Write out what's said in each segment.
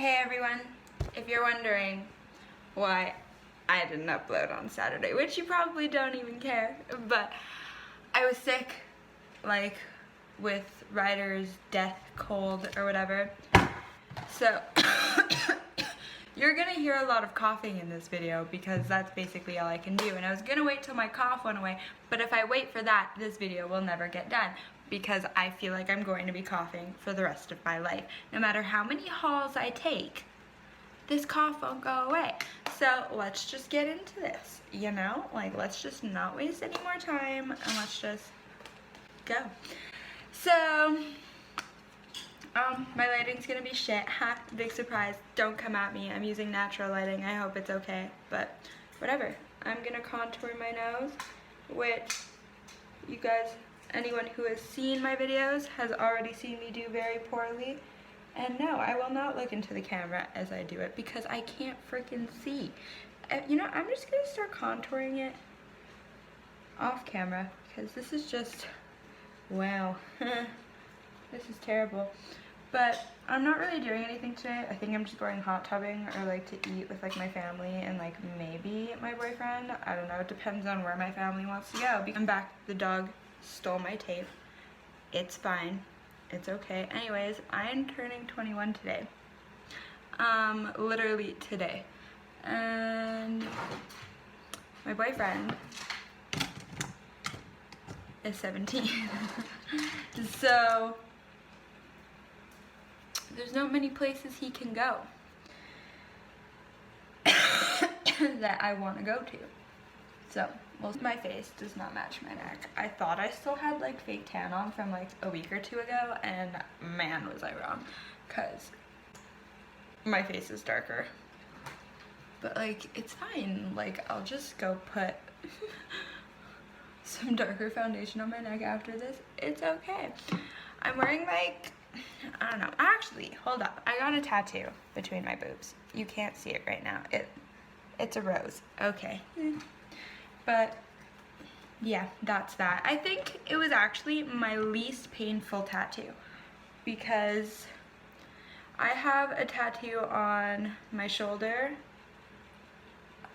Hey everyone, if you're wondering why I didn't upload on Saturday, which you probably don't even care, but I was sick, like with Ryder's death cold or whatever, so you're gonna hear a lot of coughing in this video because that's basically all I can do, and I was gonna wait till my cough went away, but if I wait for that, this video will never get done because I feel like I'm going to be coughing for the rest of my life. No matter how many hauls I take, this cough won't go away. So let's just get into this, you know? Like, let's just not waste any more time and let's just go. So, my lighting's gonna be shit. Ha, big surprise. Don't come at me. I'm using natural lighting. I hope it's okay, but whatever. I'm gonna contour my nose, which you guys, anyone who has seen my videos has already seen me do very poorly. And no, I will not look into the camera as I do it because I can't freaking see. You know, I'm just gonna start contouring it off camera because this is just, wow. This is terrible. But I'm not really doing anything today. I think I'm just going hot tubbing or like to eat with like my family and like maybe my boyfriend. I don't know, it depends on where my family wants to go. I'm back, the dog stole my tape. It's fine, it's okay. Anyways, I am turning 21 today. Literally today. And my boyfriend is 17. So there's not many places he can go that I want to go to. So, most of my face does not match my neck. I thought I still had like fake tan on from like a week or two ago, and man was I wrong, cause my face is darker. But like, it's fine. Like, I'll just go put some darker foundation on my neck after this. It's okay. I'm wearing like, I don't know. Actually, hold up. I got a tattoo between my boobs. You can't see it right now. It's a rose. Okay. But yeah, that's that. I think it was actually my least painful tattoo because I have a tattoo on my shoulder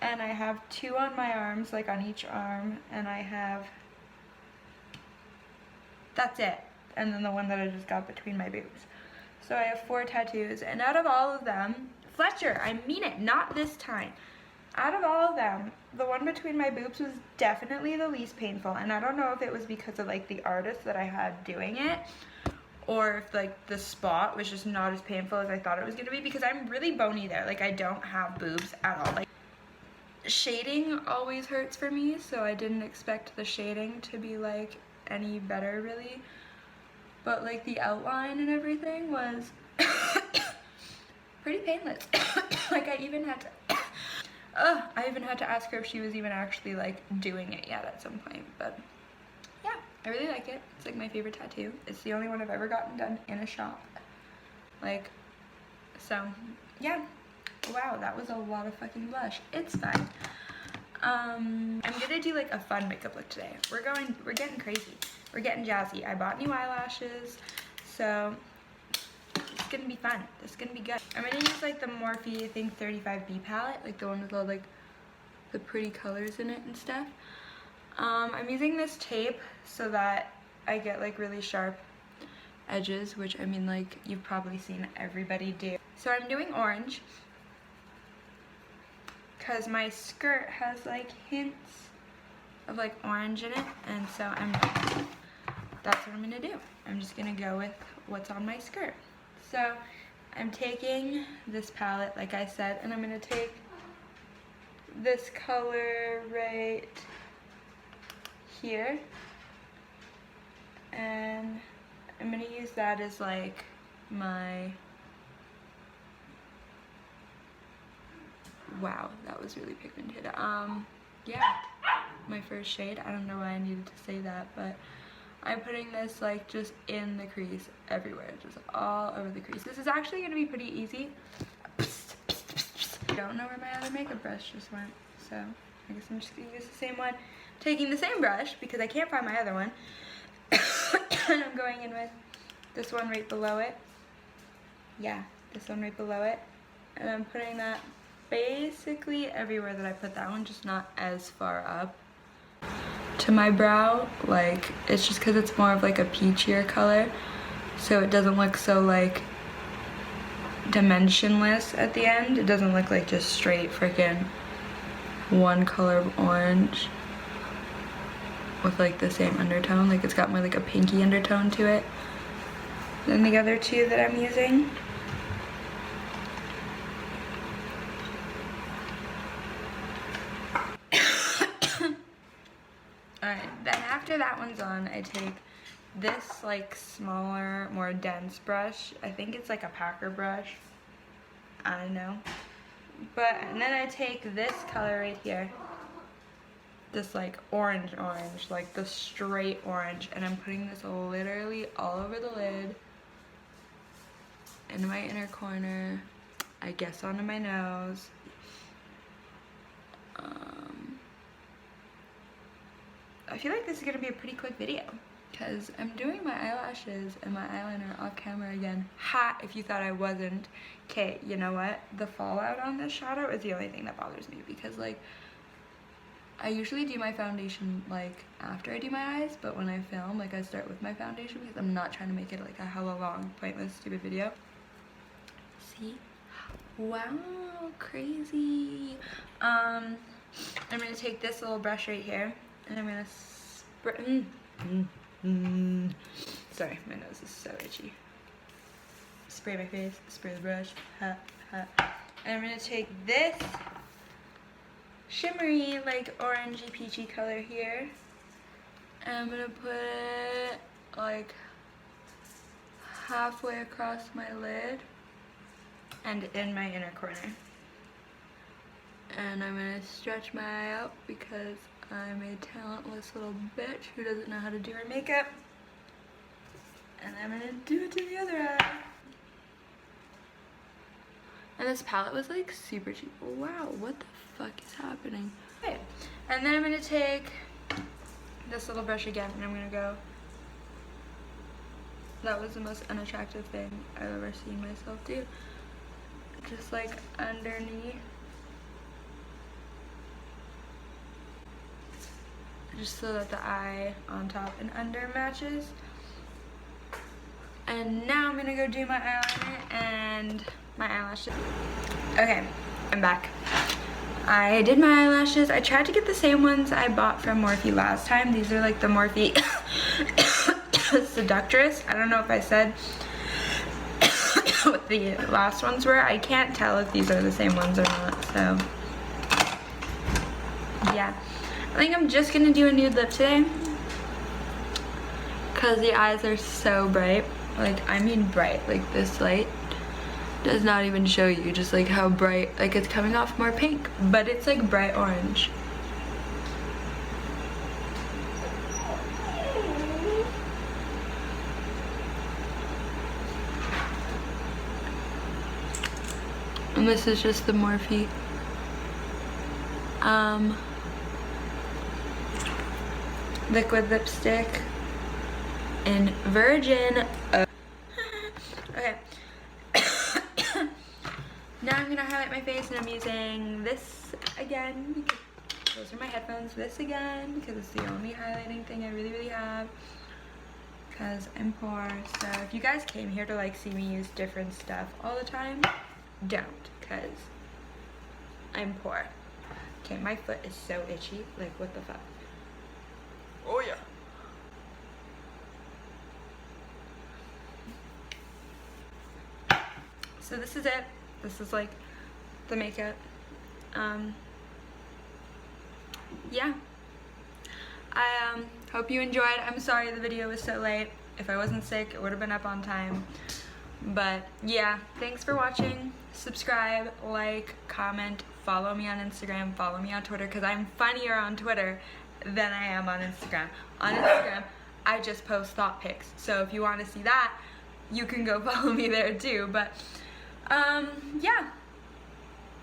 and I have 2 on my arms, like on each arm, and I have, that's it. And then the one that I just got between my boobs. So I have 4 tattoos, and out of all of them, Fletcher, I mean it, not this time. Out of all of them, the one between my boobs was definitely the least painful, and I don't know if it was because of like the artist that I had doing it, or if like the spot was just not as painful as I thought it was gonna be, because I'm really bony there. Like, I don't have boobs at all. Like, shading always hurts for me, so I didn't expect the shading to be like any better really. But like the outline and everything was pretty painless. Like, I even had to ask her if she was even actually like doing it yet at some point. But yeah, I really like it. It's like my favorite tattoo. It's the only one I've ever gotten done in a shop. Like, so yeah. Wow, that was a lot of fucking blush. It's fine. I'm gonna do like a fun makeup look today. We're getting crazy. We're getting jazzy. I bought new eyelashes, so it's gonna be fun. It's gonna be good. I'm gonna use like the Morphe, I think 35B palette, like the one with all like the pretty colors in it and stuff. I'm using this tape so that I get like really sharp edges, which I mean, like, you've probably seen everybody do. So I'm doing orange because my skirt has like hints of like orange in it, and so that's what I'm gonna do. I'm just gonna go with what's on my skirt. So I'm taking this palette, like I said, and I'm gonna take this color right here, and I'm gonna use that as like my, wow, that was really pigmented. Yeah, my first shade. I don't know why I needed to say that, but I'm putting this like just in the crease everywhere, just all over the crease. This is actually gonna be pretty easy. I don't know where my other makeup brush just went, so I guess I'm just gonna use the same one. Taking the same brush because I can't find my other one. And I'm going in with this one right below it. Yeah, this one right below it. And I'm putting that basically everywhere that I put that one, just not as far up to my brow. Like, it's just because it's more of like a peachier color, so it doesn't look so like dimensionless at the end. It doesn't look like just straight freaking one color of orange with like the same undertone. Like, it's got more like a pinky undertone to it than the other two that I'm using. Alright, then after that one's on, I take this like smaller, more dense brush. I think it's like a packer brush. I don't know. And then I take this color right here. This like orange, like the straight orange. And I'm putting this literally all over the lid. Into my inner corner. I guess onto my nose. I feel like this is gonna be a pretty quick video because I'm doing my eyelashes and my eyeliner off camera again. Ha, if you thought I wasn't. Okay, you know what? The fallout on this shadow is the only thing that bothers me because like, I usually do my foundation like after I do my eyes, but when I film, like I start with my foundation because I'm not trying to make it like a hella long, pointless, stupid video. See? Wow, crazy. I'm gonna take this little brush right here and I'm gonna spray. Sorry, my nose is so itchy. Spray my face, spray the brush, ha, ha. And I'm gonna take this shimmery, like orangey peachy color here. And I'm gonna put it like halfway across my lid and in my inner corner. And I'm gonna stretch my eye out because I'm a talentless little bitch who doesn't know how to do her makeup. And I'm gonna do it to the other eye. And this palette was like super cheap. Wow, what the fuck is happening? Okay, and then I'm gonna take this little brush again and I'm gonna go. That was the most unattractive thing I've ever seen myself do. Just like underneath. Just so that the eye on top and under matches. And now I'm gonna go do my eyeliner and my eyelashes. Okay, I'm back. I did my eyelashes. I tried to get the same ones I bought from Morphe last time. These are like the Morphe Seductress. I don't know if I said what the last ones were. I can't tell if these are the same ones or not, so yeah. I think I'm just gonna do a nude lip today because the eyes are so bright. Like, I mean bright. Like, this light does not even show you just like how bright. Like, it's coming off more pink, but it's like bright orange. And this is just the Morphe liquid lipstick in Virgin. Okay. Now I'm gonna highlight my face and I'm using this again because those are my headphones. This again because it's the only highlighting thing I really have because I'm poor. So if you guys came here to like see me use different stuff all the time, don't, because I'm poor. Okay, my foot is so itchy. Like, what the fuck? Oh yeah. So this is it. This is like the makeup. Yeah. I hope you enjoyed. I'm sorry the video was so late. If I wasn't sick, it would have been up on time. But yeah, thanks for watching. Subscribe, like, comment, follow me on Instagram, follow me on Twitter, because I'm funnier on Twitter than I am on Instagram. On Instagram, I just post thought pics. So if you want to see that, you can go follow me there too. But yeah.